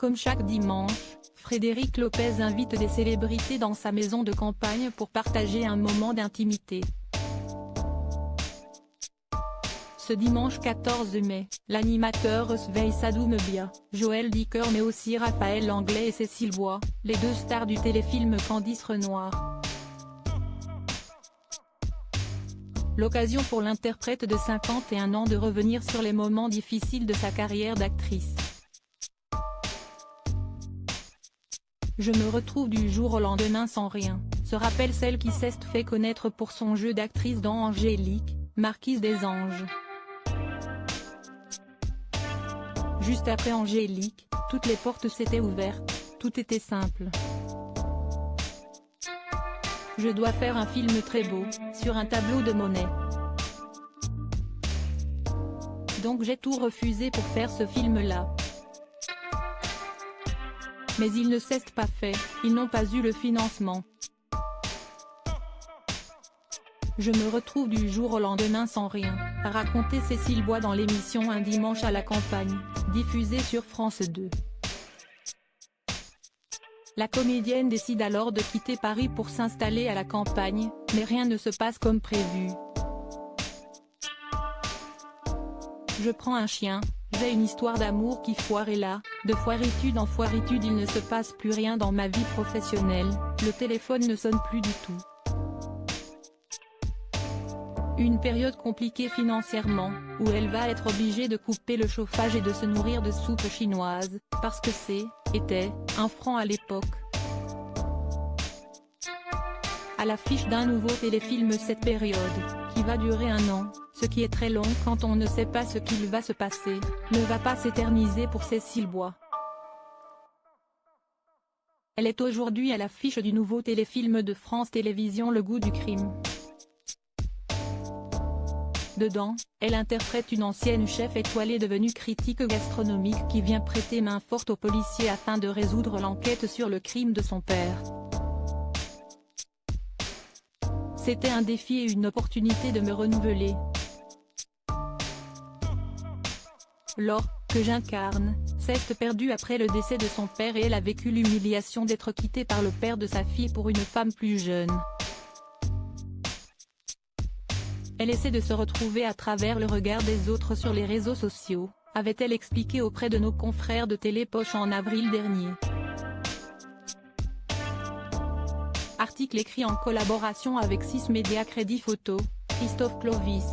Comme chaque dimanche, Frédéric Lopez invite des célébrités dans sa maison de campagne pour partager un moment d'intimité. Ce dimanche 14 mai, l'animateur Sveï Sadoumbia, Joël Dicker mais aussi Raphaël Langlais et Cécile Bois, les deux stars du téléfilm Candice Renoir. L'occasion pour l'interprète de 51 ans de revenir sur les moments difficiles de sa carrière d'actrice. Je me retrouve du jour au lendemain sans rien, se rappelle celle qui s'est fait connaître pour son jeu d'actrice dans Angélique, Marquise des Anges. Juste après Angélique, toutes les portes s'étaient ouvertes, tout était simple. Je dois faire un film très beau, sur un tableau de Monet. Donc j'ai tout refusé pour faire ce film-là. Mais il ne s'est pas fait, ils n'ont pas eu le financement. Je me retrouve du jour au lendemain sans rien, a raconté Cécile Bois dans l'émission Un dimanche à la campagne, diffusée sur France 2. La comédienne décide alors de quitter Paris pour s'installer à la campagne, mais rien ne se passe comme prévu. Je prends un chien, j'ai une histoire d'amour qui foire et là, de foiritude en foiritude il ne se passe plus rien dans ma vie professionnelle, le téléphone ne sonne plus du tout. Une période compliquée financièrement, où elle va être obligée de couper le chauffage et de se nourrir de soupe chinoise, parce que était, 1 franc à l'époque. À l'affiche d'un nouveau téléfilm cette période, qui va durer 1 an, ce qui est très long quand on ne sait pas ce qu'il va se passer, ne va pas s'éterniser pour Cécile Bois. Elle est aujourd'hui à l'affiche du nouveau téléfilm de France Télévisions Le Goût du crime. Dedans, elle interprète une ancienne chef étoilée devenue critique gastronomique qui vient prêter main forte aux policiers afin de résoudre l'enquête sur le crime de son père. C'était un défi et une opportunité de me renouveler. Laure, que j'incarne, s'est perdue après le décès de son père et elle a vécu l'humiliation d'être quittée par le père de sa fille pour une femme plus jeune. Elle essaie de se retrouver à travers le regard des autres sur les réseaux sociaux, avait-elle expliqué auprès de nos confrères de Télépoche en avril dernier. Article écrit en collaboration avec 6 Médias Crédit Photo, Christophe Clovis.